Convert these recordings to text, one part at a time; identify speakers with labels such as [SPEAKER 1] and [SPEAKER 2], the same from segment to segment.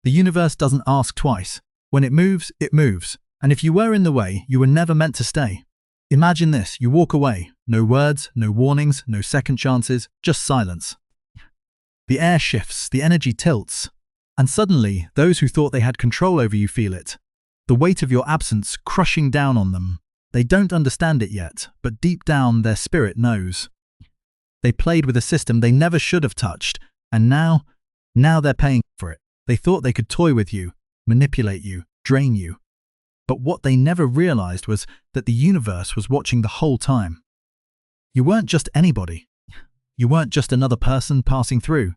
[SPEAKER 1] The universe doesn't ask twice. When it moves, and if you were in the way, you were never meant to stay. Imagine this, you walk away, no words, no warnings, no second chances, just silence. The air shifts, the energy tilts, and suddenly, those who thought they had control over you feel it. The weight of your absence crushing down on them. They don't understand it yet, but deep down their spirit knows. They played with a system they never should have touched, and now they're paying for it. They thought they could toy with you, manipulate you, drain you. But what they never realized was that the universe was watching the whole time. You weren't just anybody. You weren't just another person passing through.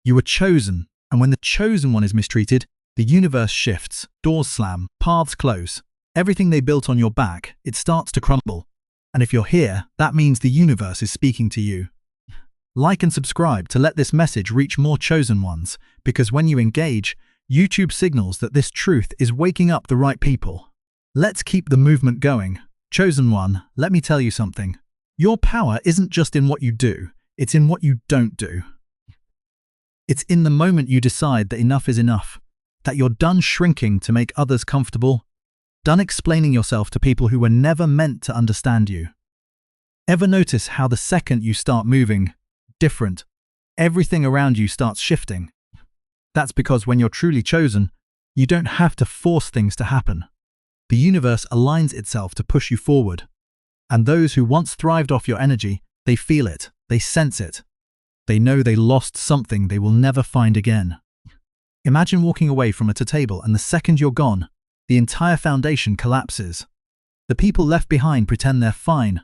[SPEAKER 1] You were chosen, and when the chosen one is mistreated, the universe shifts, doors slam, paths close. Everything they built on your back, it starts to crumble. And if you're here, that means the universe is speaking to you. Like and subscribe to let this message reach more chosen ones, because when you engage, YouTube signals that this truth is waking up the right people. Let's keep the movement going. Chosen one, let me tell you something. Your power isn't just in what you do, it's in what you don't do. It's in the moment you decide that enough is enough, that you're done shrinking to make others comfortable, done explaining yourself to people who were never meant to understand you. Ever notice how the second you start moving different, everything around you starts shifting? That's because when you're truly chosen, you don't have to force things to happen. The universe aligns itself to push you forward. And those who once thrived off your energy, they feel it, they sense it. They know they lost something they will never find again. Imagine walking away from a table and the second you're gone, the entire foundation collapses. The people left behind pretend they're fine,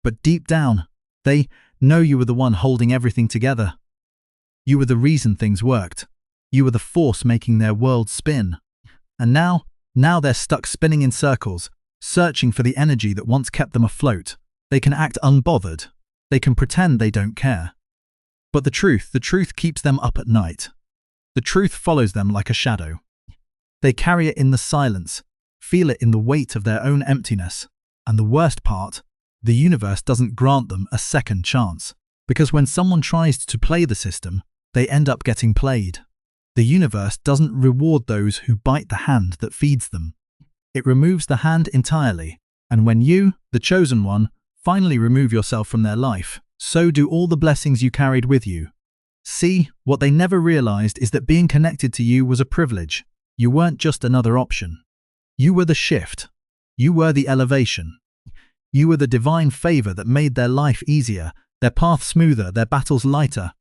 [SPEAKER 1] but deep down, they know you were the one holding everything together. You were the reason things worked. You were the force making their world spin. And now they're stuck spinning in circles, searching for the energy that once kept them afloat. They can act unbothered. They can pretend they don't care. But the truth keeps them up at night. The truth follows them like a shadow. They carry it in the silence, feel it in the weight of their own emptiness. And the worst part, the universe doesn't grant them a second chance. Because when someone tries to play the system, they end up getting played. The universe doesn't reward those who bite the hand that feeds them. It removes the hand entirely. And when you, the chosen one, finally remove yourself from their life, so do all the blessings you carried with you. See, what they never realized is that being connected to you was a privilege. You weren't just another option. You were the shift. You were the elevation. You were the divine favor that made their life easier, their path smoother, their battles lighter.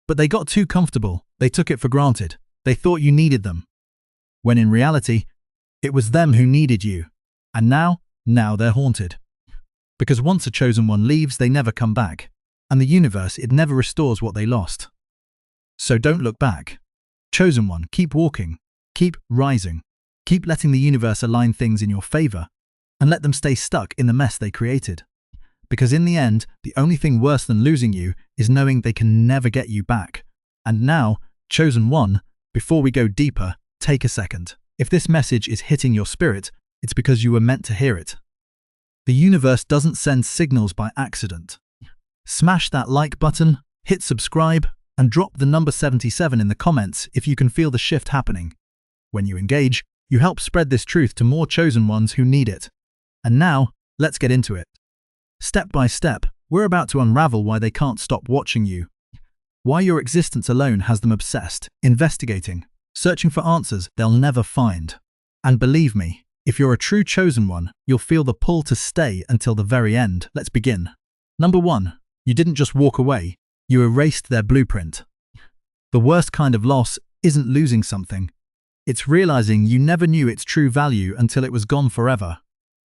[SPEAKER 1] But they got too comfortable. They took it for granted. They thought you needed them. When in reality, it was them who needed you. And now they're haunted. Because once a chosen one leaves, they never come back. And the universe, it never restores what they lost. So don't look back. Chosen one, keep walking. Keep rising. Keep letting the universe align things in your favor. And let them stay stuck in the mess they created. Because in the end, the only thing worse than losing you is knowing they can never get you back. And now, chosen one, before we go deeper, take a second. If this message is hitting your spirit, it's because you were meant to hear it. The universe doesn't send signals by accident. Smash that like button, hit subscribe, and drop the number 77 in the comments if you can feel the shift happening. When you engage, you help spread this truth to more chosen ones who need it. And now, let's get into it. Step by step, we're about to unravel why they can't stop watching you. Why your existence alone has them obsessed, investigating, searching for answers they'll never find. And believe me, if you're a true chosen one, you'll feel the pull to stay until the very end. Let's begin. Number 1. You didn't just walk away, you erased their blueprint. The worst kind of loss isn't losing something. It's realizing you never knew its true value until it was gone forever.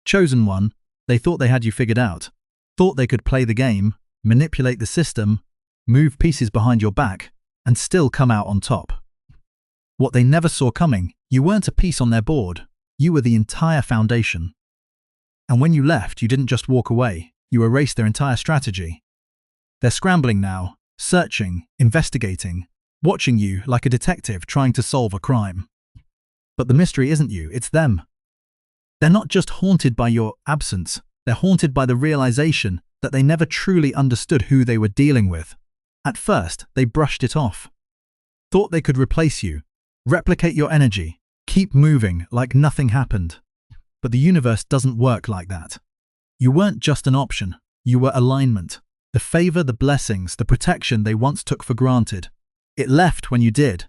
[SPEAKER 1] Chosen one, they thought they had you figured out. Thought they could play the game, manipulate the system, move pieces behind your back, and still come out on top. What they never saw coming, you weren't a piece on their board. You were the entire foundation. And when you left, you didn't just walk away. You erased their entire strategy. They're scrambling now, searching, investigating, watching you like a detective trying to solve a crime. But the mystery isn't you, it's them. They're not just haunted by your absence, they're haunted by the realization that they never truly understood who they were dealing with. At first, they brushed it off. Thought they could replace you, Replicate your energy. Keep moving like nothing happened. But the universe doesn't work like that. You weren't just an option. You were alignment. The favor, the blessings, the protection they once took for granted. It left when you did.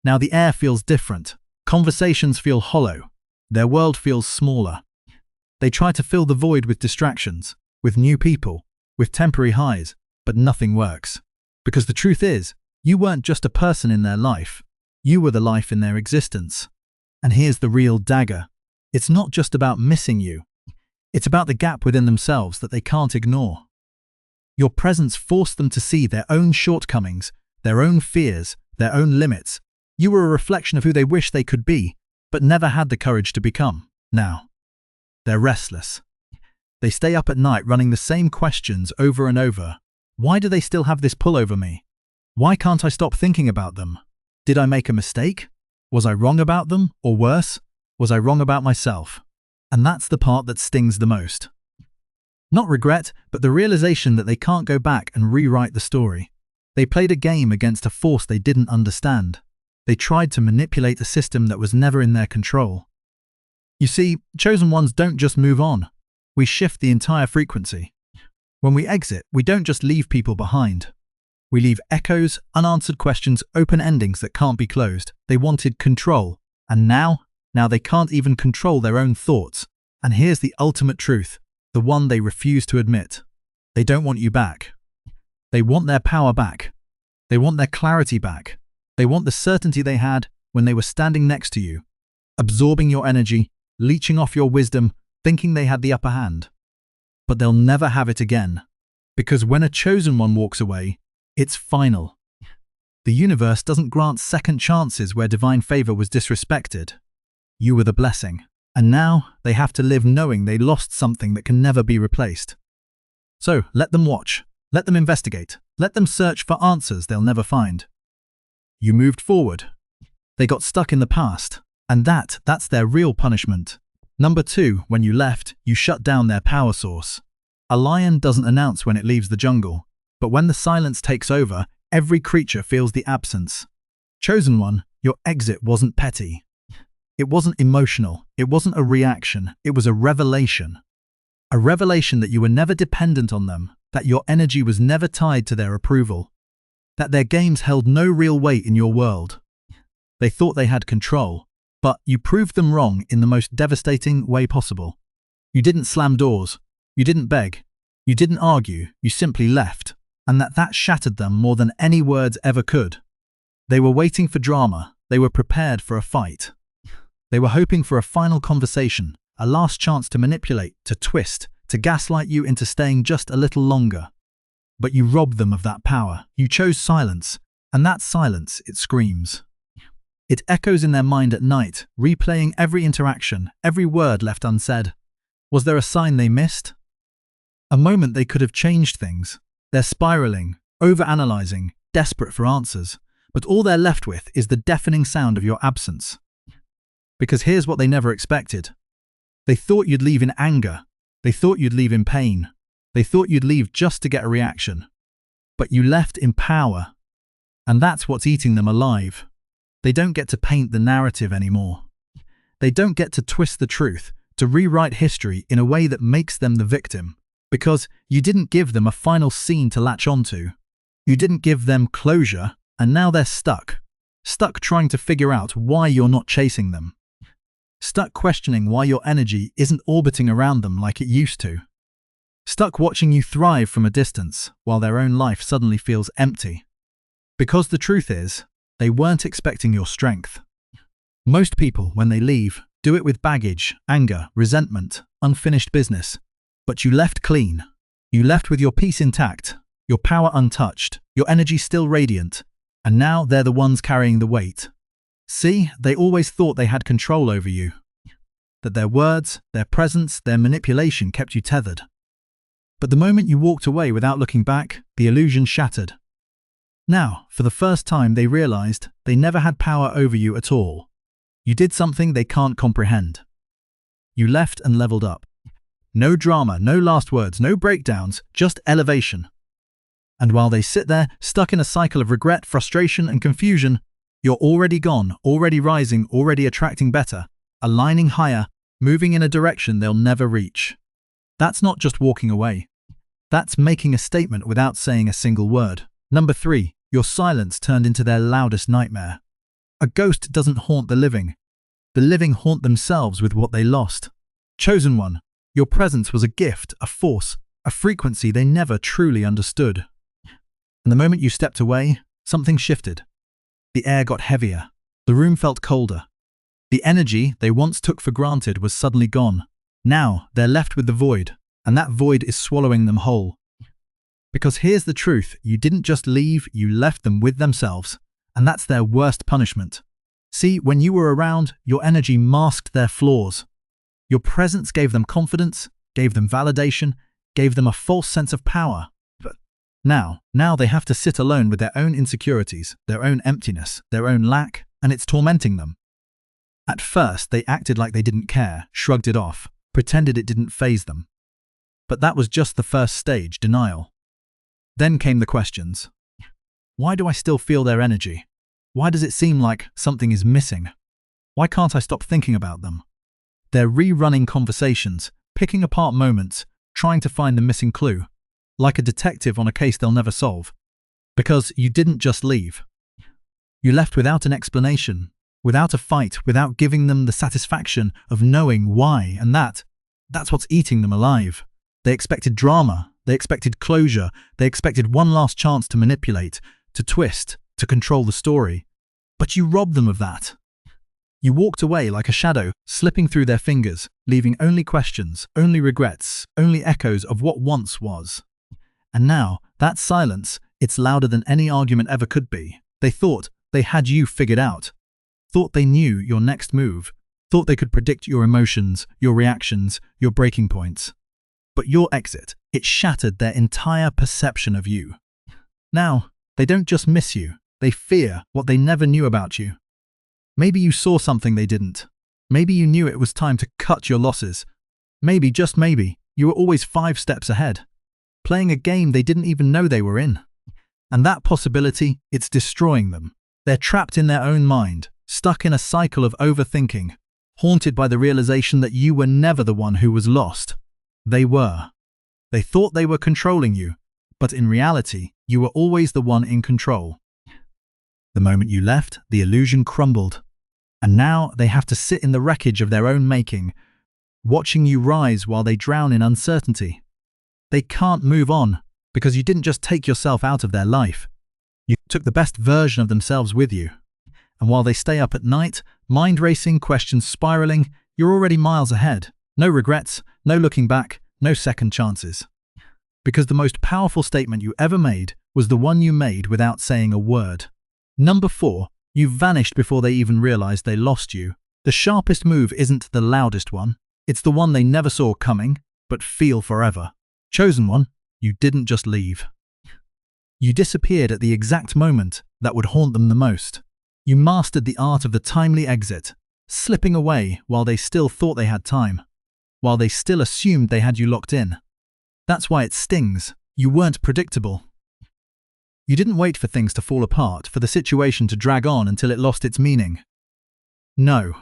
[SPEAKER 1] Now the air feels different. Conversations feel hollow. Their world feels smaller. They try to fill the void with distractions, with new people, with temporary highs, but nothing works. Because the truth is, you weren't just a person in their life. You were the life in their existence. And here's the real dagger. It's not just about missing you. It's about the gap within themselves that they can't ignore. Your presence forced them to see their own shortcomings, their own fears, their own limits. You were a reflection of who they wish they could be, but never had the courage to become. Now, they're restless. They stay up at night running the same questions over and over. Why do they still have this pull over me? Why can't I stop thinking about them? Did I make a mistake? Was I wrong about them? Or worse, was I wrong about myself? And that's the part that stings the most. Not regret, but the realization that they can't go back and rewrite the story. They played a game against a force they didn't understand. They tried to manipulate a system that was never in their control. You see, chosen ones don't just move on. We shift the entire frequency. When we exit, we don't just leave people behind. We leave echoes, unanswered questions, open endings that can't be closed. They wanted control. And now they can't even control their own thoughts. And here's the ultimate truth, the one they refuse to admit. They don't want you back. They want their power back. They want their clarity back. They want the certainty they had when they were standing next to you, absorbing your energy, leeching off your wisdom, thinking they had the upper hand. But they'll never have it again. Because when a chosen one walks away, it's final. The universe doesn't grant second chances where divine favor was disrespected. You were the blessing. And now they have to live knowing they lost something that can never be replaced. So let them watch. Let them investigate. Let them search for answers they'll never find. You moved forward. They got stuck in the past. And that's their real punishment. Number 2, when you left, you shut down their power source. A lion doesn't announce when it leaves the jungle. But when the silence takes over, every creature feels the absence. Chosen one, your exit wasn't petty. It wasn't emotional. It wasn't a reaction. It was a revelation. A revelation that you were never dependent on them, that your energy was never tied to their approval, that their games held no real weight in your world. They thought they had control, but you proved them wrong in the most devastating way possible. You didn't slam doors. You didn't beg. You didn't argue. You simply left. And that shattered them more than any words ever could. They were waiting for drama. They were prepared for a fight. They were hoping for a final conversation, a last chance to manipulate, to twist, to gaslight you into staying just a little longer. But you robbed them of that power. You chose silence, and that silence, it screams. It echoes in their mind at night, replaying every interaction, every word left unsaid. Was there a sign they missed? A moment they could have changed things. They're spiraling, overanalyzing, desperate for answers, but all they're left with is the deafening sound of your absence. Because here's what they never expected. They thought you'd leave in anger. They thought you'd leave in pain. They thought you'd leave just to get a reaction. But you left in power. And that's what's eating them alive. They don't get to paint the narrative anymore. They don't get to twist the truth, to rewrite history in a way that makes them the victim. Because you didn't give them a final scene to latch onto. You didn't give them closure, and now they're stuck. Stuck trying to figure out why you're not chasing them. Stuck questioning why your energy isn't orbiting around them like it used to. Stuck watching you thrive from a distance while their own life suddenly feels empty. Because the truth is, they weren't expecting your strength. Most people, when they leave, do it with baggage, anger, resentment, unfinished business. But you left clean. You left with your peace intact, your power untouched, your energy still radiant, and now they're the ones carrying the weight. See, they always thought they had control over you. That their words, their presence, their manipulation kept you tethered. But the moment you walked away without looking back, the illusion shattered. Now, for the first time, they realized they never had power over you at all. You did something they can't comprehend. You left and leveled up. No drama, no last words, no breakdowns, just elevation. And while they sit there, stuck in a cycle of regret, frustration, and confusion, You're already gone, already rising, already attracting better, aligning higher, moving in a direction they'll never reach. That's not just walking away. That's making a statement without saying a single word. Number 3, your silence turned into their loudest nightmare. A ghost doesn't haunt the living. The living haunt themselves with what they lost. Chosen one, your presence was a gift, a force, a frequency they never truly understood. And the moment you stepped away, something shifted. The air got heavier. The room felt colder. The energy they once took for granted was suddenly gone. Now they're left with the void, and that void is swallowing them whole. Because here's the truth, you didn't just leave, you left them with themselves, and that's their worst punishment. See, when you were around, your energy masked their flaws. Your presence gave them confidence, gave them validation, gave them a false sense of power. But now they have to sit alone with their own insecurities, their own emptiness, their own lack, and it's tormenting them. At first, they acted like they didn't care, shrugged it off, pretended it didn't faze them. But that was just the first stage, denial. Then came the questions. Why do I still feel their energy? Why does it seem like something is missing? Why can't I stop thinking about them? They're rerunning conversations, picking apart moments, trying to find the missing clue, like a detective on a case they'll never solve. Because you didn't just leave. You left without an explanation, without a fight, without giving them the satisfaction of knowing why, and that's what's eating them alive. They expected drama, they expected closure, they expected one last chance to manipulate, to twist, to control the story. But you robbed them of that. You walked away like a shadow, slipping through their fingers, leaving only questions, only regrets, only echoes of what once was. And now, that silence, it's louder than any argument ever could be. They thought they had you figured out. Thought they knew your next move. Thought they could predict your emotions, your reactions, your breaking points. But your exit, it shattered their entire perception of you. Now, they don't just miss you, they fear what they never knew about you. Maybe you saw something they didn't. Maybe you knew it was time to cut your losses. Maybe, just maybe, you were always 5 steps ahead, playing a game they didn't even know they were in. And that possibility, it's destroying them. They're trapped in their own mind, stuck in a cycle of overthinking, haunted by the realization that you were never the one who was lost. They were. They thought they were controlling you, but in reality, you were always the one in control. The moment you left, the illusion crumbled. And now they have to sit in the wreckage of their own making, watching you rise while they drown in uncertainty. They can't move on, because you didn't just take yourself out of their life. You took the best version of themselves with you. And while they stay up at night, mind racing, questions spiraling, you're already miles ahead. No regrets, no looking back, no second chances. Because the most powerful statement you ever made was the one you made without saying a word. Number 4, you vanished before they even realized they lost you. The sharpest move isn't the loudest one. It's the one they never saw coming, but feel forever. Chosen one, you didn't just leave. You disappeared at the exact moment that would haunt them the most. You mastered the art of the timely exit, slipping away while they still thought they had time, while they still assumed they had you locked in. That's why it stings. You weren't predictable. You didn't wait for things to fall apart, for the situation to drag on until it lost its meaning. No.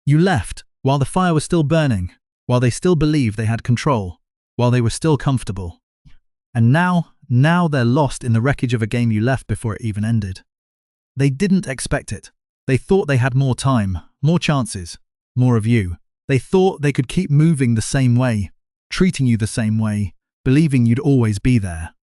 [SPEAKER 1] You left while the fire was still burning, while they still believed they had control, while they were still comfortable. And now they're lost in the wreckage of a game you left before it even ended. They didn't expect it. They thought they had more time, more chances, more of you. They thought they could keep moving the same way, treating you the same way, believing you'd always be there.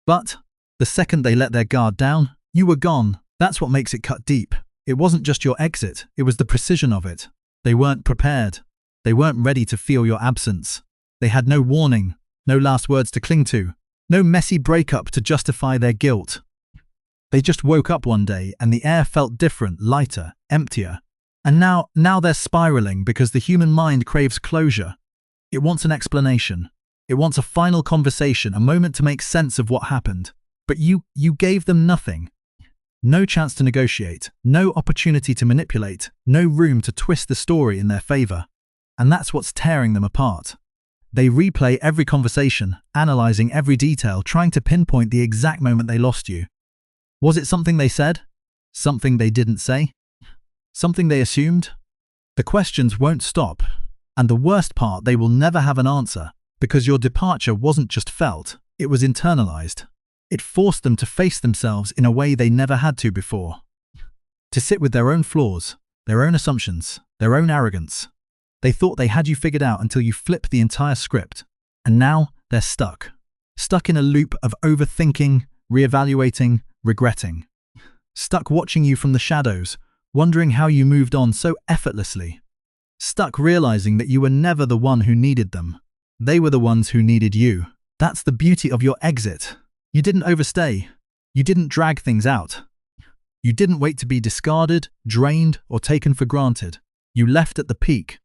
[SPEAKER 1] But the second they let their guard down, you were gone. That's what makes it cut deep. It wasn't just your exit, it was the precision of it. They weren't prepared. They weren't ready to feel your absence. They had no warning, no last words to cling to, no messy breakup to justify their guilt. They just woke up one day and the air felt different, lighter, emptier. And now they're spiraling because the human mind craves closure. It wants an explanation. It wants a final conversation, a moment to make sense of what happened. But you gave them nothing. No chance to negotiate, no opportunity to manipulate, no room to twist the story in their favor. And that's what's tearing them apart. They replay every conversation, analyzing every detail, trying to pinpoint the exact moment they lost you. Was it something they said? Something they didn't say? Something they assumed? The questions won't stop, and the worst part, they will never have an answer, because your departure wasn't just felt, it was internalized. It forced them to face themselves in a way they never had to before. To sit with their own flaws, their own assumptions, their own arrogance. They thought they had you figured out until you flipped the entire script, and now they're stuck. Stuck in a loop of overthinking, reevaluating, regretting. Stuck watching you from the shadows, wondering how you moved on so effortlessly. Stuck realizing that you were never the one who needed them. They were the ones who needed you. That's the beauty of your exit. You didn't overstay. You didn't drag things out. You didn't wait to be discarded, drained, or taken for granted. You left at the peak,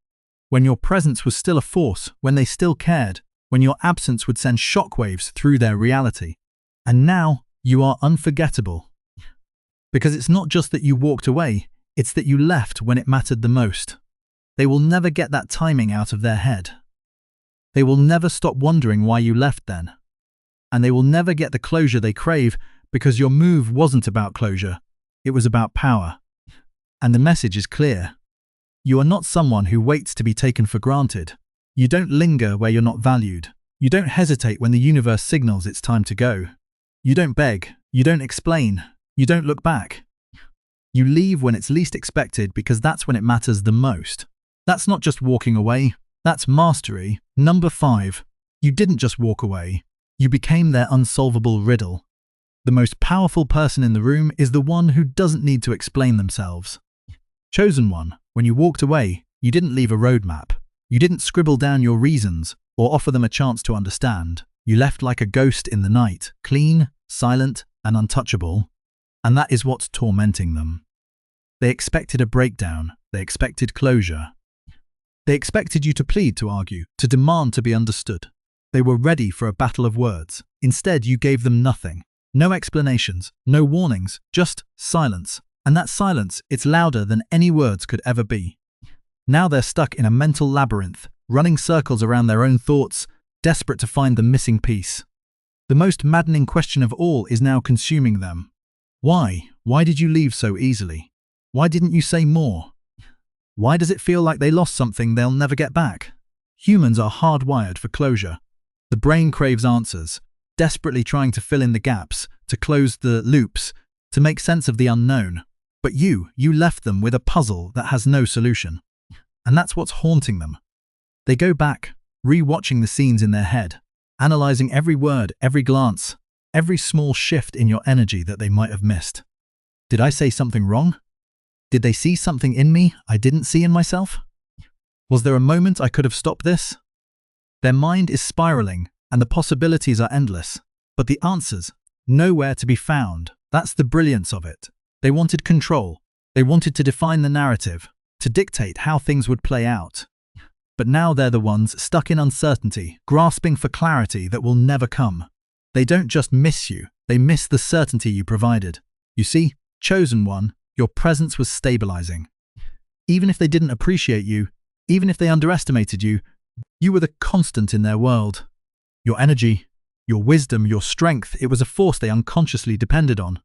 [SPEAKER 1] when your presence was still a force, when they still cared, when your absence would send shockwaves through their reality. And now, you are unforgettable. Because it's not just that you walked away, it's that you left when it mattered the most. They will never get that timing out of their head. They will never stop wondering why you left then. And they will never get the closure they crave, because your move wasn't about closure, it was about power. And the message is clear. You are not someone who waits to be taken for granted. You don't linger where you're not valued. You don't hesitate when the universe signals it's time to go. You don't beg. You don't explain. You don't look back. You leave when it's least expected, because that's when it matters the most. That's not just walking away. That's mastery. Number 5. You didn't just walk away. You became their unsolvable riddle. The most powerful person in the room is the one who doesn't need to explain themselves. Chosen one, when you walked away, you didn't leave a roadmap. You didn't scribble down your reasons or offer them a chance to understand. You left like a ghost in the night, clean, silent, and untouchable. And that is what's tormenting them. They expected a breakdown. They expected closure. They expected you to plead, to argue, to demand to be understood. They were ready for a battle of words. Instead, you gave them nothing. No explanations, no warnings, just silence. And that silence, it's louder than any words could ever be. Now they're stuck in a mental labyrinth, running circles around their own thoughts, desperate to find the missing piece. The most maddening question of all is now consuming them. Why? Why did you leave so easily? Why didn't you say more? Why does it feel like they lost something they'll never get back? Humans are hardwired for closure. The brain craves answers, desperately trying to fill in the gaps, to close the loops, to make sense of the unknown. But you left them with a puzzle that has no solution. And that's what's haunting them. They go back, re-watching the scenes in their head, analyzing every word, every glance, every small shift in your energy that they might have missed. Did I say something wrong? Did they see something in me I didn't see in myself? Was there a moment I could have stopped this? Their mind is spiraling, and the possibilities are endless. But the answers, nowhere to be found. That's the brilliance of it. They wanted control. They wanted to define the narrative, to dictate how things would play out. But now they're the ones stuck in uncertainty, grasping for clarity that will never come. They don't just miss you, they miss the certainty you provided. You see, chosen one, your presence was stabilizing. Even if they didn't appreciate you, even if they underestimated you, you were the constant in their world. Your energy, your wisdom, your strength, it was a force they unconsciously depended on.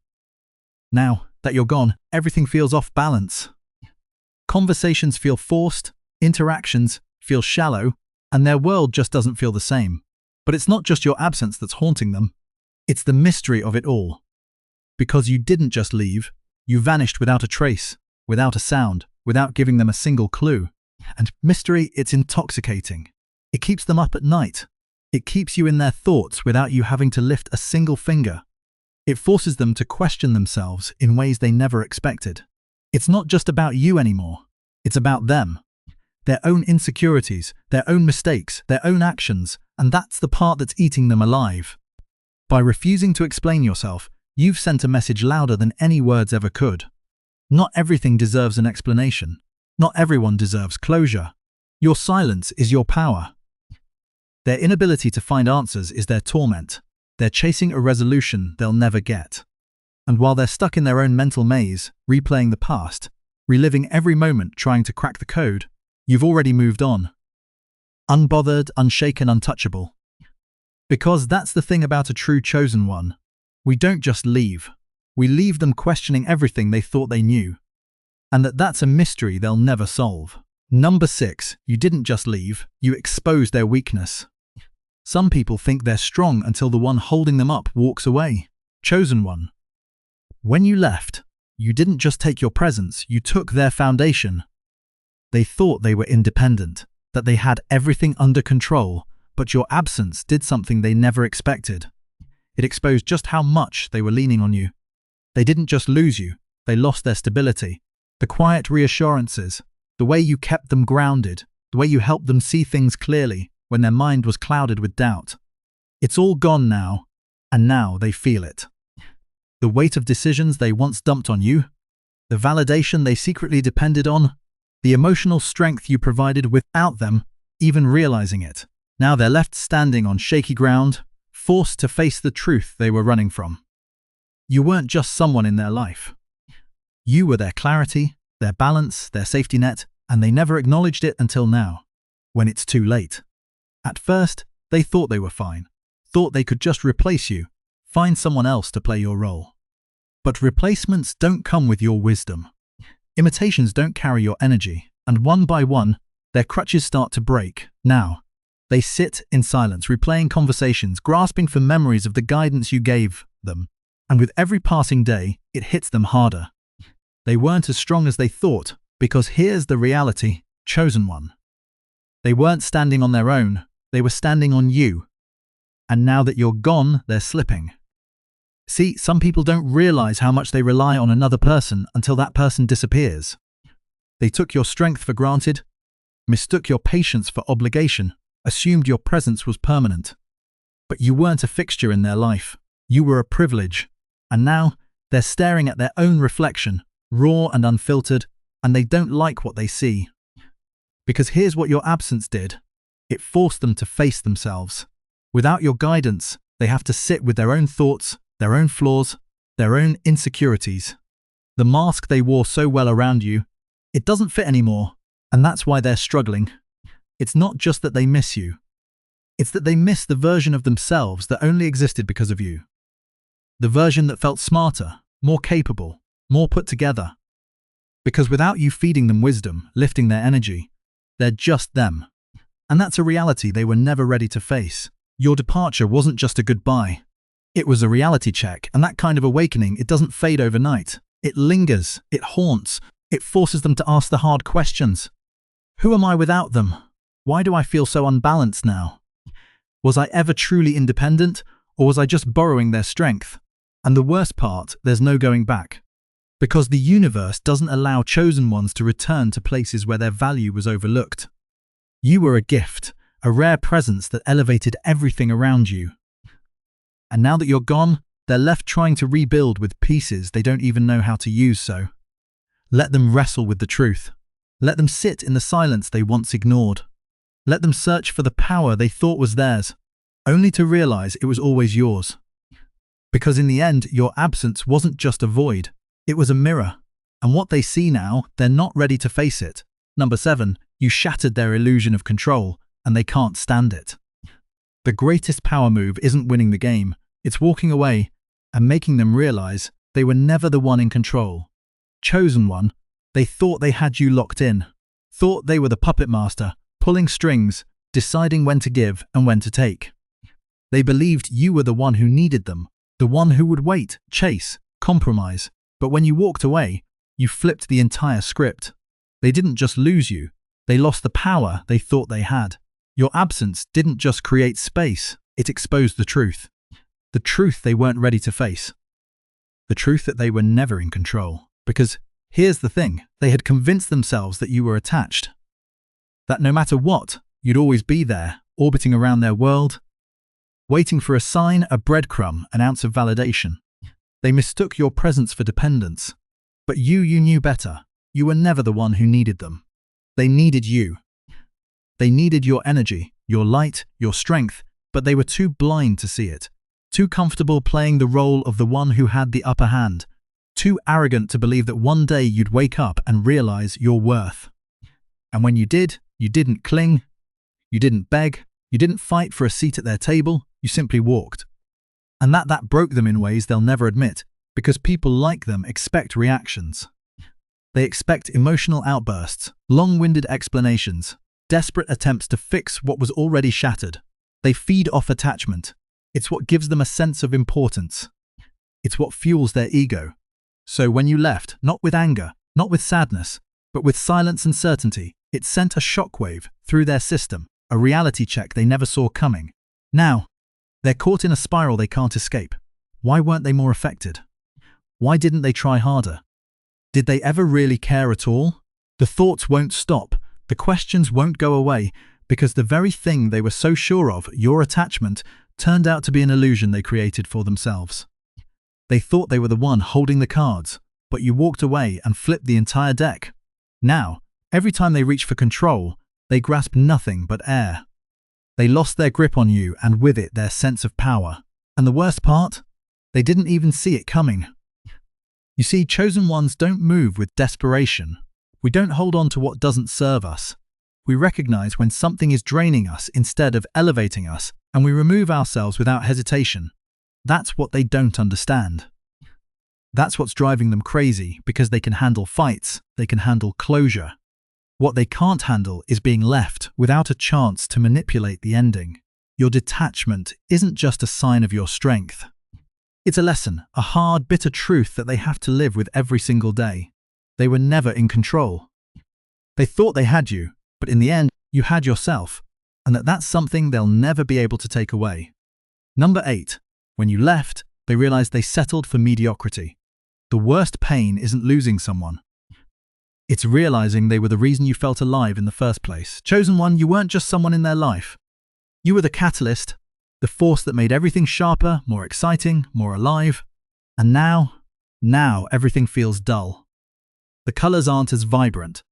[SPEAKER 1] Now that you're gone, everything feels off balance. Conversations feel forced, interactions feel shallow, and their world just doesn't feel the same. But it's not just your absence that's haunting them. It's the mystery of it all. Because you didn't just leave, you vanished without a trace, without a sound, without giving them a single clue. And mystery, it's intoxicating. It keeps them up at night. It keeps you in their thoughts without you having to lift a single finger. It forces them to question themselves in ways they never expected. It's not just about you anymore. It's about them. Their own insecurities, their own mistakes, their own actions, and that's the part that's eating them alive. By refusing to explain yourself, you've sent a message louder than any words ever could. Not everything deserves an explanation. Not everyone deserves closure. Your silence is your power. Their inability to find answers is their torment. They're chasing a resolution they'll never get. And while they're stuck in their own mental maze, replaying the past, reliving every moment trying to crack the code, you've already moved on. Unbothered, unshaken, untouchable. Because that's the thing about a true chosen one. We don't just leave. we leave them questioning everything they thought they knew. And that's a mystery they'll never solve. Number 6, you didn't just leave, you exposed their weakness. Some people think they're strong until the one holding them up walks away. Chosen one. When you left, you didn't just take your presence, you took their foundation. They thought they were independent, that they had everything under control, but your absence did something they never expected. It exposed just how much they were leaning on you. They didn't just lose you, they lost their stability. The quiet reassurances, the way you kept them grounded, the way you helped them see things clearly when their mind was clouded with doubt. It's all gone now, and now they feel it. The weight of decisions they once dumped on you, the validation they secretly depended on, the emotional strength you provided without them even realizing it. Now they're left standing on shaky ground, forced to face the truth they were running from. You weren't just someone in their life. You were their clarity, their balance, their safety net, and they never acknowledged it until now, when it's too late. At first, they thought they were fine, thought they could just replace you, find someone else to play your role. But replacements don't come with your wisdom. Imitations don't carry your energy, and one by one, their crutches start to break. Now, they sit in silence, replaying conversations, grasping for memories of the guidance you gave them, and with every passing day, it hits them harder. They weren't as strong as they thought, because here's the reality, chosen one. They weren't standing on their own, they were standing on you. And now that you're gone, they're slipping. See, some people don't realize how much they rely on another person until that person disappears. They took your strength for granted, mistook your patience for obligation, assumed your presence was permanent. But you weren't a fixture in their life. You were a privilege. And now, they're staring at their own reflection, raw and unfiltered, and they don't like what they see. Because here's what your absence did. It forced them to face themselves. Without your guidance, they have to sit with their own thoughts, their own flaws, their own insecurities. The mask they wore so well around you, it doesn't fit anymore, and that's why they're struggling. It's not just that they miss you. It's that they miss the version of themselves that only existed because of you. The version that felt smarter, more capable, more put together. Because without you feeding them wisdom, lifting their energy, they're just them. And that's a reality they were never ready to face. Your departure wasn't just a goodbye. It was a reality check, and that kind of awakening, it doesn't fade overnight. It lingers, it haunts, it forces them to ask the hard questions. Who am I without them? Why do I feel so unbalanced now? Was I ever truly independent, or was I just borrowing their strength? And the worst part, there's no going back. Because the universe doesn't allow chosen ones to return to places where their value was overlooked. You were a gift, a rare presence that elevated everything around you. And now that you're gone, they're left trying to rebuild with pieces they don't even know how to use. So let them wrestle with the truth. Let them sit in the silence they once ignored. Let them search for the power they thought was theirs, only to realize it was always yours. Because in the end, your absence wasn't just a void, it was a mirror. And what they see now, they're not ready to face it. Number 7, you shattered their illusion of control, and they can't stand it. The greatest power move isn't winning the game, it's walking away and making them realize they were never the one in control. Chosen one, they thought they had you locked in, thought they were the puppet master, pulling strings, deciding when to give and when to take. They believed you were the one who needed them, the one who would wait, chase, compromise. But when you walked away, you flipped the entire script. They didn't just lose you, they lost the power they thought they had. Your absence didn't just create space, it exposed the truth. The truth they weren't ready to face. The truth that they were never in control. Because here's the thing, they had convinced themselves that you were attached. That no matter what, you'd always be there, orbiting around their world, waiting for a sign, a breadcrumb, an ounce of validation. They mistook your presence for dependence. But you knew better. You were never the one who needed them. They needed you. They needed your energy, your light, your strength, but they were too blind to see it. Too comfortable playing the role of the one who had the upper hand. Too arrogant to believe that one day you'd wake up and realize your worth. And when you did, you didn't cling, you didn't beg, you didn't fight for a seat at their table, you simply walked. And that broke them in ways they'll never admit. because people like them expect reactions. They expect emotional outbursts, long-winded explanations, desperate attempts to fix what was already shattered. They feed off attachment. It's what gives them a sense of importance. It's what fuels their ego. So when you left, not with anger, not with sadness, but with silence and certainty, it sent a shockwave through their system, a reality check they never saw coming. Now, they're caught in a spiral they can't escape. Why weren't they more affected? Why didn't they try harder? Did they ever really care at all? The thoughts won't stop, the questions won't go away, because the very thing they were so sure of, your attachment, turned out to be an illusion they created for themselves. They thought they were the one holding the cards, but you walked away and flipped the entire deck. Now, every time they reach for control, they grasp nothing but air. They lost their grip on you and with it their sense of power. And the worst part? They didn't even see it coming. You see, chosen ones don't move with desperation. We don't hold on to what doesn't serve us. We recognize when something is draining us instead of elevating us, and we remove ourselves without hesitation. That's what they don't understand. That's what's driving them crazy, because they can handle fights, they can handle closure. What they can't handle is being left without a chance to manipulate the ending. Your detachment isn't just a sign of your strength. It's a lesson, a hard, bitter truth that they have to live with every single day. They were never in control. They thought they had you, but in the end, you had yourself, and that's something they'll never be able to take away. Number 8. When you left, they realized they settled for mediocrity. The worst pain isn't losing someone. It's realizing they were the reason you felt alive in the first place. Chosen one, you weren't just someone in their life. You were the catalyst, the force that made everything sharper, more exciting, more alive. And now everything feels dull. The colors aren't as vibrant.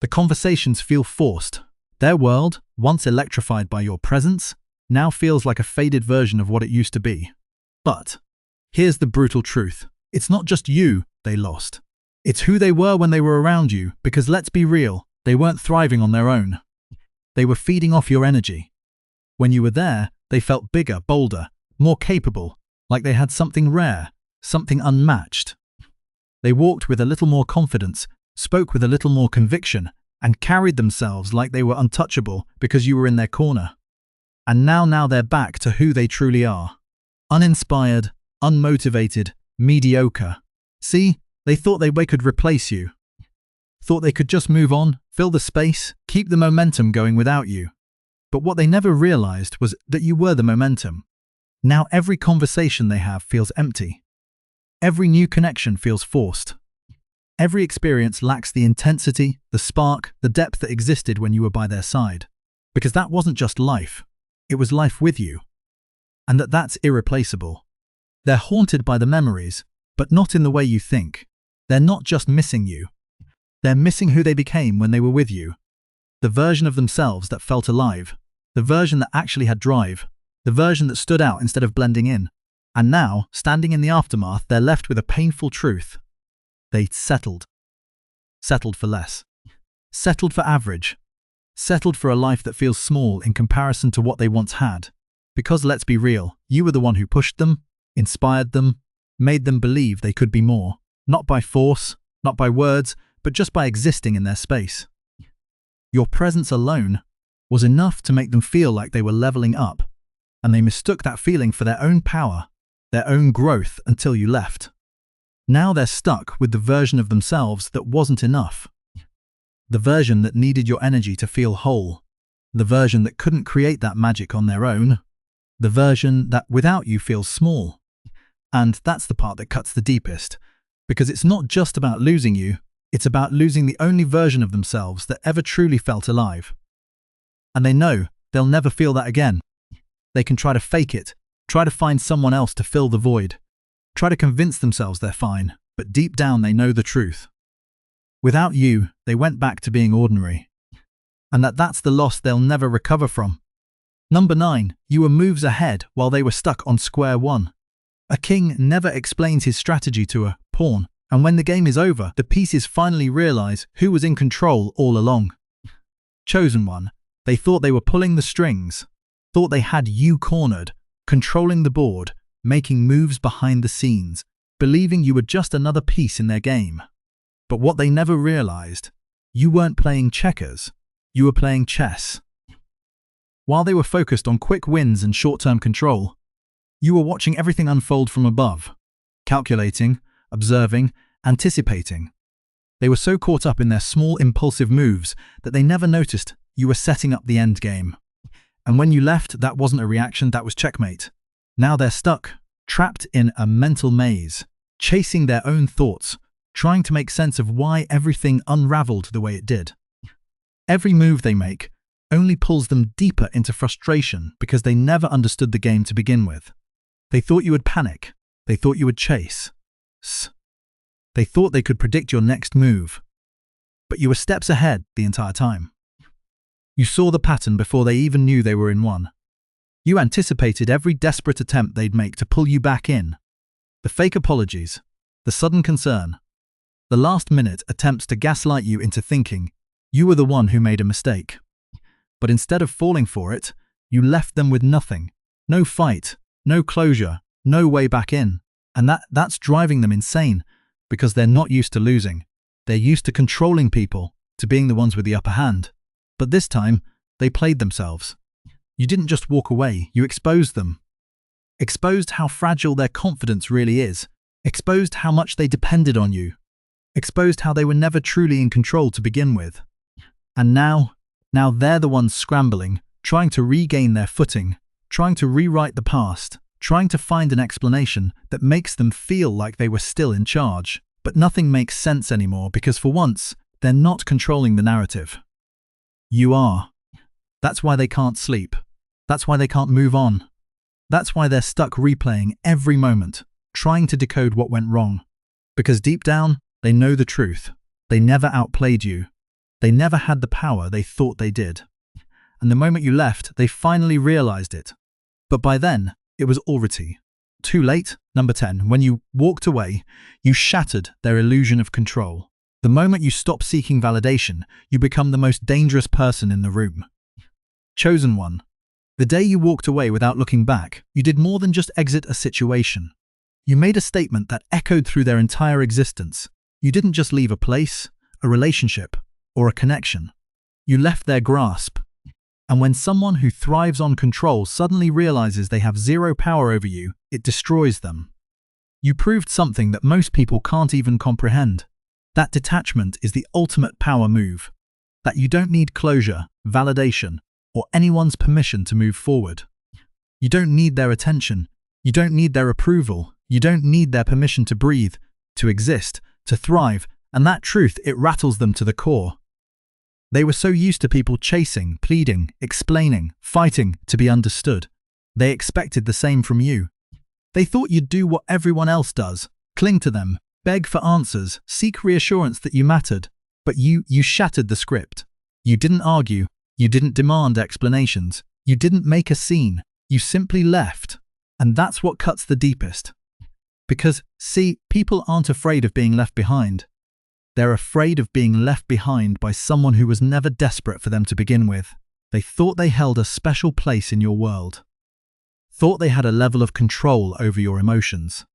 [SPEAKER 1] The conversations feel forced. Their world, once electrified by your presence, now feels like a faded version of what it used to be. But here's the brutal truth. It's not just you they lost. It's who they were when they were around you, because let's be real, they weren't thriving on their own. They were feeding off your energy. When you were there, they felt bigger, bolder, more capable, like they had something rare, something unmatched. They walked with a little more confidence, spoke with a little more conviction, and carried themselves like they were untouchable because you were in their corner. And now they're back to who they truly are. Uninspired, unmotivated, mediocre. See, they thought they could replace you. Thought they could just move on, fill the space, keep the momentum going without you. But what they never realized was that you were the momentum. Now every conversation they have feels empty. Every new connection feels forced. Every experience lacks the intensity, the spark, the depth that existed when you were by their side. Because that wasn't just life. It was life with you. And that's irreplaceable. They're haunted by the memories, but not in the way you think. They're not just missing you. They're missing who they became when they were with you. The version of themselves that felt alive. The version that actually had drive. The version that stood out instead of blending in. And now, standing in the aftermath, they're left with a painful truth. They settled. Settled for less. Settled for average. Settled for a life that feels small in comparison to what they once had. Because let's be real, you were the one who pushed them, inspired them, made them believe they could be more. Not by force, not by words, but just by existing in their space. Your presence alone was enough to make them feel like they were leveling up, and they mistook that feeling for their own power, their own growth until you left. Now they're stuck with the version of themselves that wasn't enough. The version that needed your energy to feel whole. The version that couldn't create that magic on their own. The version that without you feels small. And that's the part that cuts the deepest, because it's not just about losing you, it's about losing the only version of themselves that ever truly felt alive. And they know they'll never feel that again. They can try to fake it, try to find someone else to fill the void, try to convince themselves they're fine, but deep down they know the truth. Without you, they went back to being ordinary. And that's the loss they'll never recover from. Number 9, you were moves ahead while they were stuck on square one. A king never explains his strategy to a pawn, and when the game is over, the pieces finally realize who was in control all along. Chosen one, they thought they were pulling the strings, thought they had you cornered, controlling the board, making moves behind the scenes, believing you were just another piece in their game. But what they never realized, you weren't playing checkers, you were playing chess. While they were focused on quick wins and short-term control, you were watching everything unfold from above, calculating, observing, anticipating. They were so caught up in their small impulsive moves that they never noticed you were setting up the end game. And when you left, that wasn't a reaction, that was checkmate. Now they're stuck, trapped in a mental maze, chasing their own thoughts, trying to make sense of why everything unraveled the way it did. Every move they make only pulls them deeper into frustration because they never understood the game to begin with. They thought you would panic. They thought you would chase. They thought they could predict your next move. But you were steps ahead the entire time. You saw the pattern before they even knew they were in one. You anticipated every desperate attempt they'd make to pull you back in. The fake apologies, the sudden concern, the last-minute attempts to gaslight you into thinking you were the one who made a mistake. But instead of falling for it, you left them with nothing. No fight, no closure, no way back in. And that's driving them insane because they're not used to losing. They're used to controlling people, to being the ones with the upper hand. But this time, they played themselves. You didn't just walk away, you exposed them. Exposed how fragile their confidence really is. Exposed how much they depended on you. Exposed how they were never truly in control to begin with. And now they're the ones scrambling, trying to regain their footing, trying to rewrite the past, trying to find an explanation that makes them feel like they were still in charge. But nothing makes sense anymore because for once, they're not controlling the narrative. You are. That's why they can't sleep. That's why they can't move on. That's why they're stuck replaying every moment, trying to decode what went wrong. Because deep down, they know the truth. They never outplayed you. They never had the power they thought they did. And the moment you left, they finally realized it. But by then, it was already too late. Number 10. When you walked away, you shattered their illusion of control. The moment you stop seeking validation, you become the most dangerous person in the room. Chosen one. The day you walked away without looking back, you did more than just exit a situation. You made a statement that echoed through their entire existence. You didn't just leave a place, a relationship, or a connection. You left their grasp. And when someone who thrives on control suddenly realizes they have zero power over you, it destroys them. You proved something that most people can't even comprehend. That detachment is the ultimate power move. That you don't need closure, validation, or anyone's permission to move forward. You don't need their attention. You don't need their approval. You don't need their permission to breathe, to exist, to thrive, and that truth, it rattles them to the core. They were so used to people chasing, pleading, explaining, fighting to be understood. They expected the same from you. They thought you'd do what everyone else does, cling to them, beg for answers, seek reassurance that you mattered. But you shattered the script. You didn't argue. You didn't demand explanations. You didn't make a scene. You simply left. And that's what cuts the deepest. Because, see, people aren't afraid of being left behind. They're afraid of being left behind by someone who was never desperate for them to begin with. They thought they held a special place in your world. Thought they had a level of control over your emotions.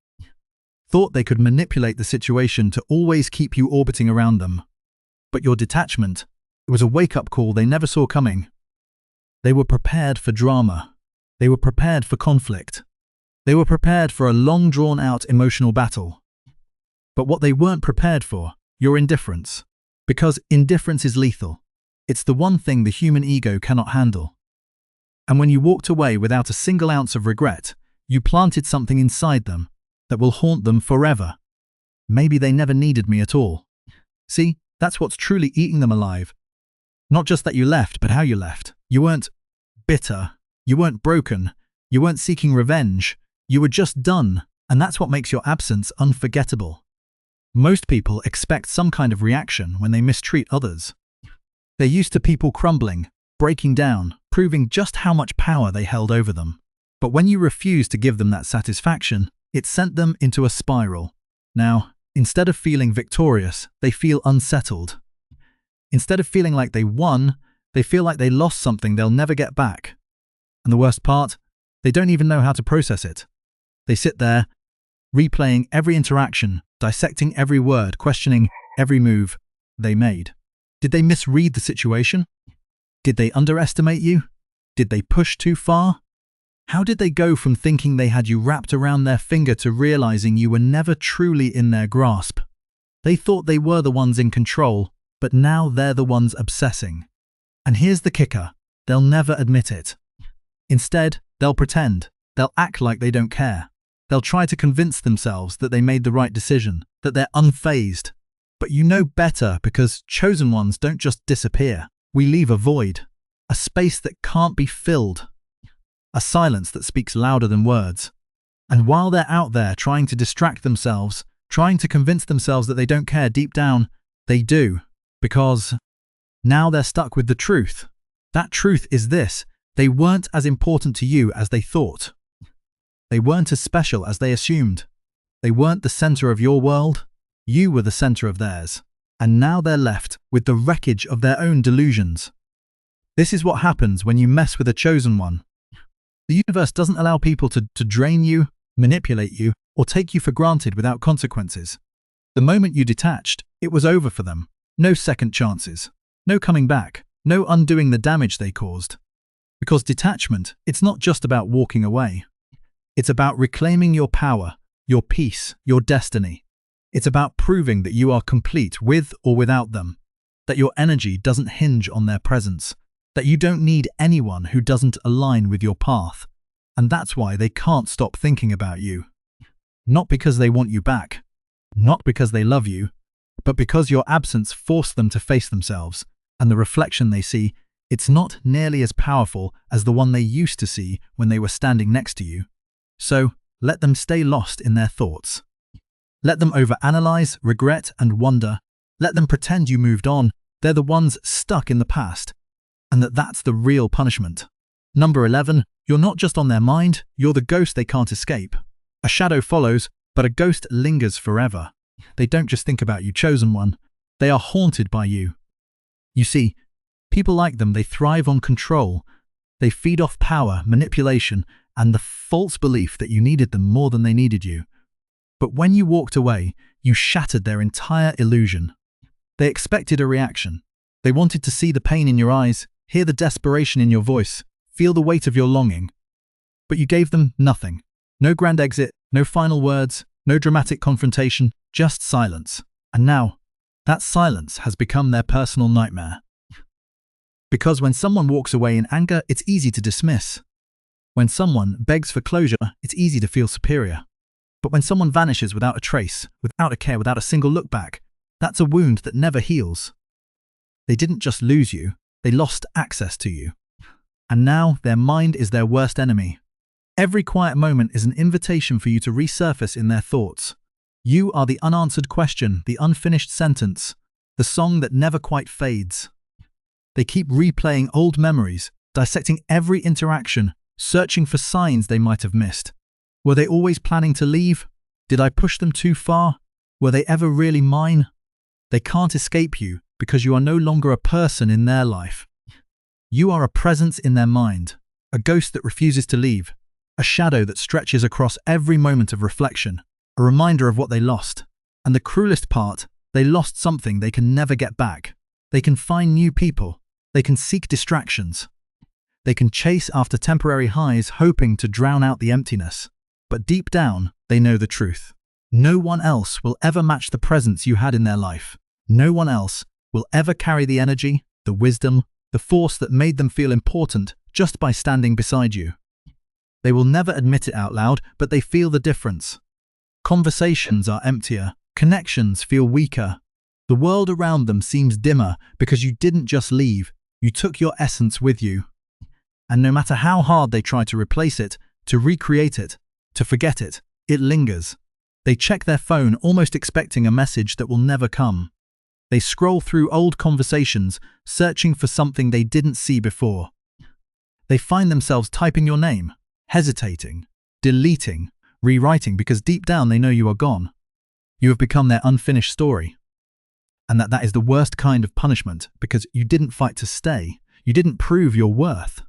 [SPEAKER 1] Thought they could manipulate the situation to always keep you orbiting around them. But your detachment, it was a wake-up call they never saw coming. They were prepared for drama. They were prepared for conflict. They were prepared for a long drawn-out emotional battle. But what they weren't prepared for, your indifference. Because indifference is lethal. It's the one thing the human ego cannot handle. And when you walked away without a single ounce of regret, you planted something inside them that will haunt them forever. Maybe they never needed me at all. See, that's what's truly eating them alive. Not just that you left, but how you left. You weren't bitter. You weren't broken. You weren't seeking revenge. You were just done. And that's what makes your absence unforgettable. Most people expect some kind of reaction when they mistreat others. They're used to people crumbling, breaking down, proving just how much power they held over them. But when you refuse to give them that satisfaction, it sent them into a spiral. Now, instead of feeling victorious, they feel unsettled. Instead of feeling like they won, they feel like they lost something they'll never get back. And the worst part, they don't even know how to process it. They sit there, replaying every interaction, dissecting every word, questioning every move they made. Did they misread the situation? Did they underestimate you? Did they push too far? How did they go from thinking they had you wrapped around their finger to realizing you were never truly in their grasp? They thought they were the ones in control, but now they're the ones obsessing. And here's the kicker: they'll never admit it. Instead, they'll pretend. They'll act like they don't care. They'll try to convince themselves that they made the right decision, that they're unfazed. But you know better, because chosen ones don't just disappear. We leave a void, a space that can't be filled, a silence that speaks louder than words. And while they're out there trying to distract themselves, trying to convince themselves that they don't care, deep down, they do. Because now they're stuck with the truth. That truth is this: they weren't as important to you as they thought. They weren't as special as they assumed. They weren't the center of your world. You were the center of theirs. And now they're left with the wreckage of their own delusions. This is what happens when you mess with a chosen one. The universe doesn't allow people to drain you, manipulate you, or take you for granted without consequences. The moment you detached, it was over for them. No second chances. No coming back. No undoing the damage they caused. Because detachment, it's not just about walking away. It's about reclaiming your power, your peace, your destiny. It's about proving that you are complete with or without them, that your energy doesn't hinge on their presence, that you don't need anyone who doesn't align with your path. And that's why they can't stop thinking about you. Not because they want you back, not because they love you, but because your absence forced them to face themselves, and the reflection they see, it's not nearly as powerful as the one they used to see when they were standing next to you. So, let them stay lost in their thoughts. Let them overanalyze, regret, and wonder. Let them pretend you moved on. They're the ones stuck in the past. And that's the real punishment. Number 11, you're not just on their mind, you're the ghost they can't escape. A shadow follows, but a ghost lingers forever. They don't just think about you, chosen one. They are haunted by you. You see, people like them, they thrive on control. They feed off power, manipulation, and the false belief that you needed them more than they needed you. But when you walked away, you shattered their entire illusion. They expected a reaction. They wanted to see the pain in your eyes, hear the desperation in your voice, feel the weight of your longing. But you gave them nothing. No grand exit, no final words, no dramatic confrontation, just silence. And now, that silence has become their personal nightmare. Because when someone walks away in anger, it's easy to dismiss. When someone begs for closure, it's easy to feel superior. But when someone vanishes without a trace, without a care, without a single look back, that's a wound that never heals. They didn't just lose you, they lost access to you. And now their mind is their worst enemy. Every quiet moment is an invitation for you to resurface in their thoughts. You are the unanswered question, the unfinished sentence, the song that never quite fades. They keep replaying old memories, dissecting every interaction, searching for signs they might have missed. Were they always planning to leave? Did I push them too far? Were they ever really mine? They can't escape you because you are no longer a person in their life. You are a presence in their mind, a ghost that refuses to leave, a shadow that stretches across every moment of reflection, a reminder of what they lost. And the cruelest part, they lost something they can never get back. They can find new people. They can seek distractions. They can chase after temporary highs, hoping to drown out the emptiness. But deep down, they know the truth. No one else will ever match the presence you had in their life. No one else will ever carry the energy, the wisdom, the force that made them feel important just by standing beside you. They will never admit it out loud, but they feel the difference. Conversations are emptier. Connections feel weaker. The world around them seems dimmer because you didn't just leave, you took your essence with you. And no matter how hard they try to replace it, to recreate it, to forget it, it lingers. They check their phone almost expecting a message that will never come. They scroll through old conversations, searching for something they didn't see before. They find themselves typing your name, hesitating, deleting, rewriting because deep down they know you are gone. You have become their unfinished story. And that is the worst kind of punishment because you didn't fight to stay. You didn't prove your worth.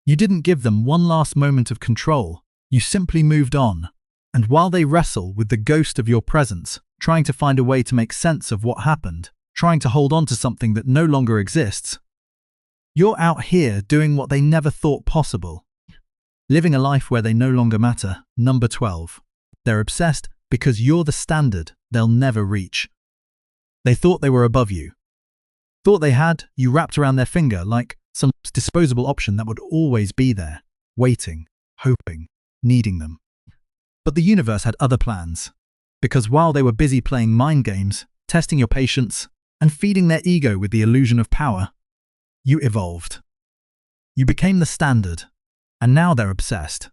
[SPEAKER 1] You didn't give them one last moment of control. You simply moved on. And while they wrestle with the ghost of your presence, trying to find a way to make sense of what happened, trying to hold on to something that no longer exists, you're out here doing what they never thought possible. Living a life where they no longer matter. Number 12. They're obsessed because you're the standard they'll never reach. They thought they were above you. Thought they had you wrapped around their finger like some disposable option that would always be there, waiting, hoping, needing them. But the universe had other plans, because while they were busy playing mind games, testing your patience, and feeding their ego with the illusion of power, you evolved. You became the standard, and now they're obsessed.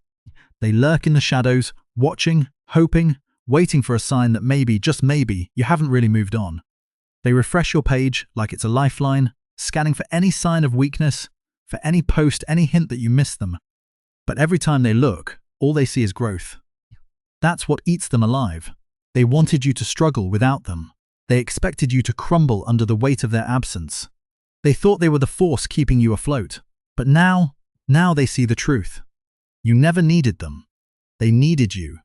[SPEAKER 1] They lurk in the shadows, watching, hoping, waiting for a sign that maybe, just maybe, you haven't really moved on. They refresh your page like it's a lifeline, scanning for any sign of weakness, for any post, any hint that you missed them. But every time they look, all they see is growth. That's what eats them alive. They wanted you to struggle without them. They expected you to crumble under the weight of their absence. They thought they were the force keeping you afloat. But now they see the truth. You never needed them. They needed you.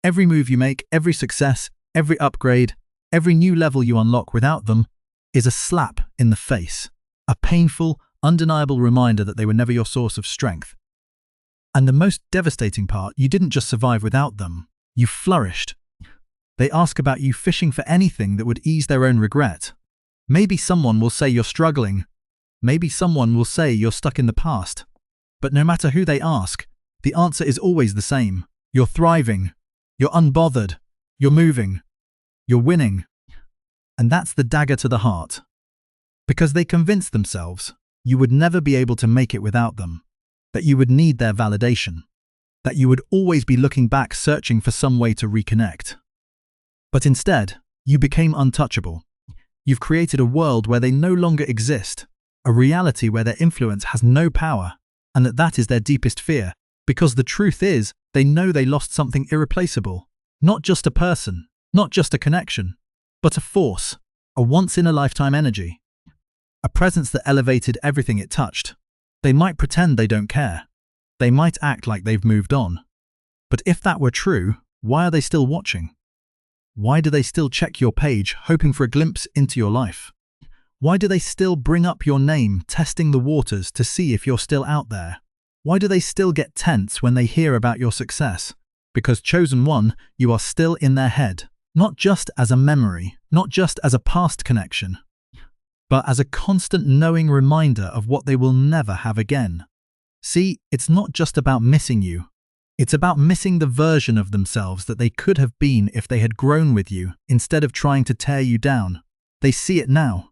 [SPEAKER 1] Every move you make, every success, every upgrade, every new level you unlock without them is a slap in the face. A painful, undeniable reminder that they were never your source of strength. And the most devastating part, you didn't just survive without them, you flourished. They ask about you fishing for anything that would ease their own regret. Maybe someone will say you're struggling. Maybe someone will say you're stuck in the past. But no matter who they ask, the answer is always the same. You're thriving. You're unbothered. You're moving. You're winning. And that's the dagger to the heart. Because they convinced themselves you would never be able to make it without them. That you would need their validation. That you would always be looking back searching for some way to reconnect. But instead, you became untouchable. You've created a world where they no longer exist, a reality where their influence has no power, and that is their deepest fear, because the truth is, they know they lost something irreplaceable. Not just a person, not just a connection, but a force, a once-in-a-lifetime energy. A presence that elevated everything it touched. They might pretend they don't care. They might act like they've moved on. But if that were true, why are they still watching? Why do they still check your page, hoping for a glimpse into your life? Why do they still bring up your name, testing the waters to see if you're still out there? Why do they still get tense when they hear about your success? Because chosen one, you are still in their head, not just as a memory, not just as a past connection, but as a constant knowing reminder of what they will never have again. See, it's not just about missing you. It's about missing the version of themselves that they could have been if they had grown with you, instead of trying to tear you down. They see it now.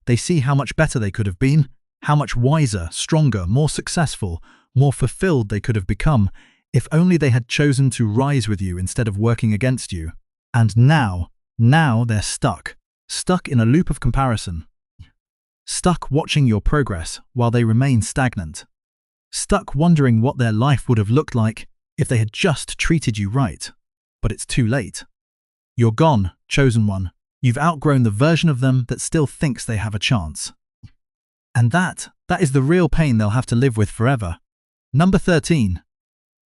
[SPEAKER 1] They see how much better they could have been, how much wiser, stronger, more successful, more fulfilled they could have become, if only they had chosen to rise with you instead of working against you. And now they're stuck in a loop of comparison. Stuck watching your progress while they remain stagnant. Stuck wondering what their life would have looked like if they had just treated you right. But it's too late. You're gone, chosen one. You've outgrown the version of them that still thinks they have a chance. And that is the real pain they'll have to live with forever. Number 13.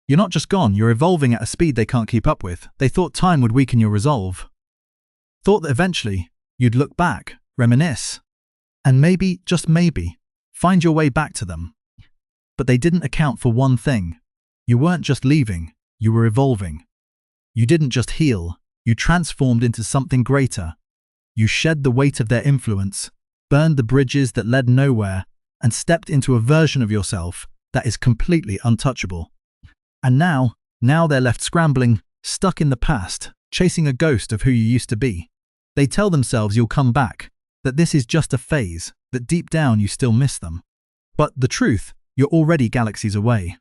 [SPEAKER 1] You're not just gone, you're evolving at a speed they can't keep up with. They thought time would weaken your resolve. Thought that eventually you'd look back, reminisce, and maybe, just maybe, find your way back to them. But they didn't account for one thing. You weren't just leaving, you were evolving. You didn't just heal, you transformed into something greater. You shed the weight of their influence, burned the bridges that led nowhere, and stepped into a version of yourself that is completely untouchable. And now they're left scrambling, stuck in the past, chasing a ghost of who you used to be. They tell themselves you'll come back, that this is just a phase, that deep down you still miss them. But the truth, you're already galaxies away.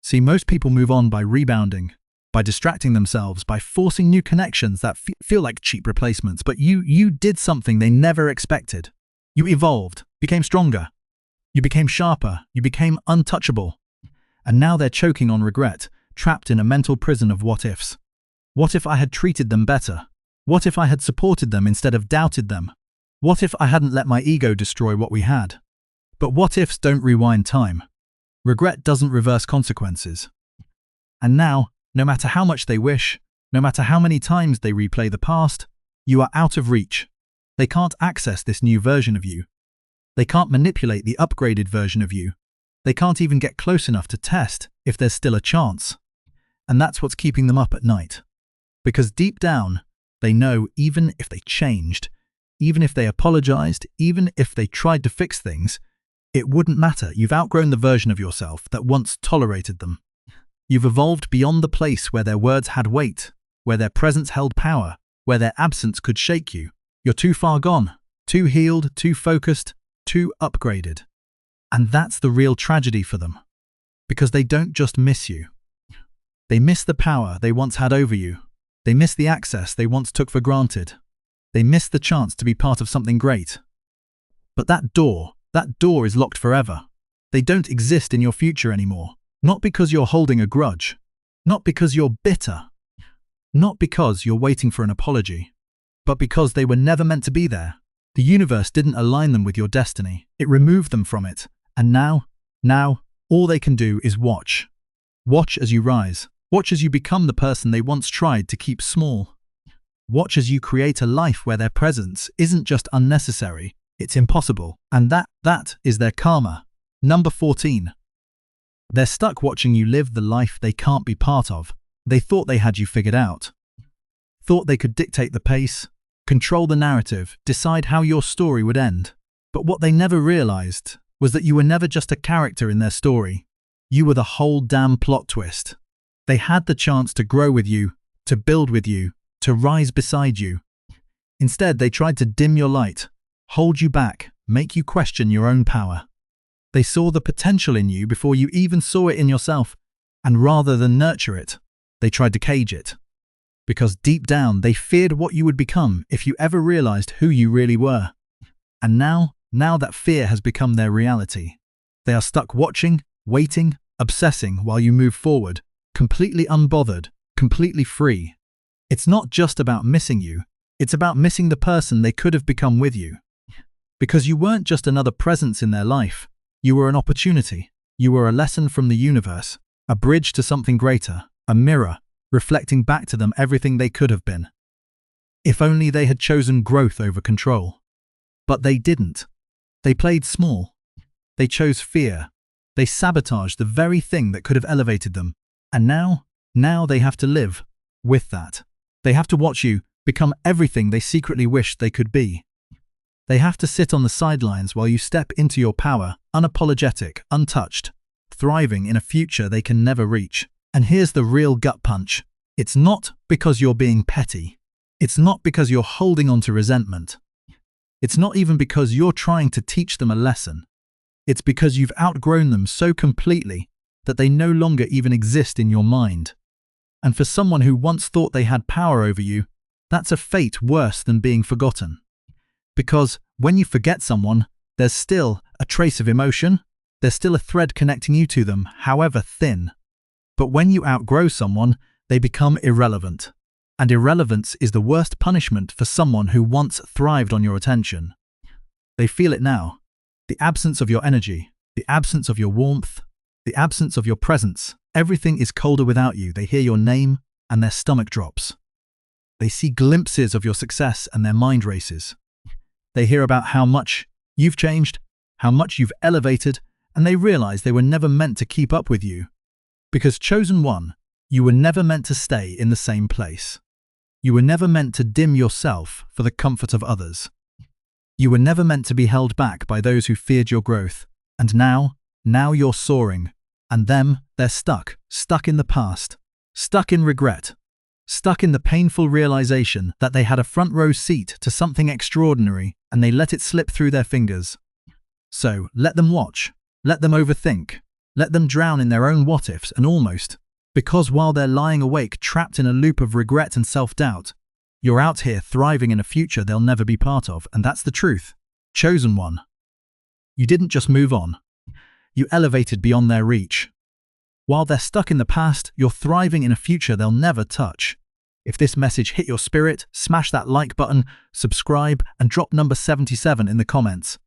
[SPEAKER 1] See, most people move on by rebounding, by distracting themselves, by forcing new connections that feel like cheap replacements, but you did something they never expected. You evolved, became stronger. You became sharper, you became untouchable. And now they're choking on regret, trapped in a mental prison of what-ifs. What if I had treated them better? What if I had supported them instead of doubted them? What if I hadn't let my ego destroy what we had? But what-ifs don't rewind time. Regret doesn't reverse consequences. And now No matter how much they wish, no matter how many times they replay the past, you are out of reach. They can't access this new version of you. They can't manipulate the upgraded version of you. They can't even get close enough to test if there's still a chance. And that's what's keeping them up at night. Because deep down, they know even if they changed, even if they apologized, even if they tried to fix things, it wouldn't matter. You've outgrown the version of yourself that once tolerated them. You've evolved beyond the place where their words had weight, where their presence held power, where their absence could shake you. You're too far gone, too healed, too focused, too upgraded. And that's the real tragedy for them. Because they don't just miss you. They miss the power they once had over you. They miss the access they once took for granted. They miss the chance to be part of something great. But that door is locked forever. They don't exist in your future anymore. Not because you're holding a grudge. Not because you're bitter. Not because you're waiting for an apology. But because they were never meant to be there. The universe didn't align them with your destiny. It removed them from it. And now, all they can do is watch. Watch as you rise. Watch as you become the person they once tried to keep small. Watch as you create a life where their presence isn't just unnecessary, it's impossible. And that is their karma. Number 14. They're stuck watching you live the life they can't be part of. They thought they had you figured out. Thought they could dictate the pace, control the narrative, decide how your story would end. But what they never realized was that you were never just a character in their story. You were the whole damn plot twist. They had the chance to grow with you, to build with you, to rise beside you. Instead, they tried to dim your light, hold you back, make you question your own power. They saw the potential in you before you even saw it in yourself, and rather than nurture it, they tried to cage it. Because deep down, they feared what you would become if you ever realized who you really were. And now that fear has become their reality. They are stuck watching, waiting, obsessing while you move forward, completely unbothered, completely free. It's not just about missing you, it's about missing the person they could have become with you. Because you weren't just another presence in their life, you were an opportunity. You were a lesson from the universe, a bridge to something greater, a mirror, reflecting back to them everything they could have been. If only they had chosen growth over control. But they didn't. They played small. They chose fear. They sabotaged the very thing that could have elevated them. And now they have to live with that. They have to watch you become everything they secretly wished they could be. They have to sit on the sidelines while you step into your power, unapologetic, untouched, thriving in a future they can never reach. And here's the real gut punch. It's not because you're being petty. It's not because you're holding on to resentment. It's not even because you're trying to teach them a lesson. It's because you've outgrown them so completely that they no longer even exist in your mind. And for someone who once thought they had power over you, that's a fate worse than being forgotten. Because when you forget someone, there's still a trace of emotion, there's still a thread connecting you to them, however thin. But when you outgrow someone, they become irrelevant. And irrelevance is the worst punishment for someone who once thrived on your attention. They feel it now. The absence of your energy, the absence of your warmth, the absence of your presence. Everything is colder without you. They hear your name and their stomach drops. They see glimpses of your success and their mind races. They hear about how much you've changed, how much you've elevated, and they realize they were never meant to keep up with you. Because chosen one, you were never meant to stay in the same place. You were never meant to dim yourself for the comfort of others. You were never meant to be held back by those who feared your growth. And now you're soaring. And they're stuck in the past, stuck in regret, stuck in the painful realization that they had a front row seat to something extraordinary and they let it slip through their fingers. So let them watch, let them overthink, let them drown in their own what-ifs and almost, because while they're lying awake trapped in a loop of regret and self-doubt, you're out here thriving in a future they'll never be part of, and that's the truth. Chosen one. You didn't just move on. You elevated beyond their reach. While they're stuck in the past, you're thriving in a future they'll never touch. If this message hit your spirit, smash that like button, subscribe, and drop number 77 in the comments.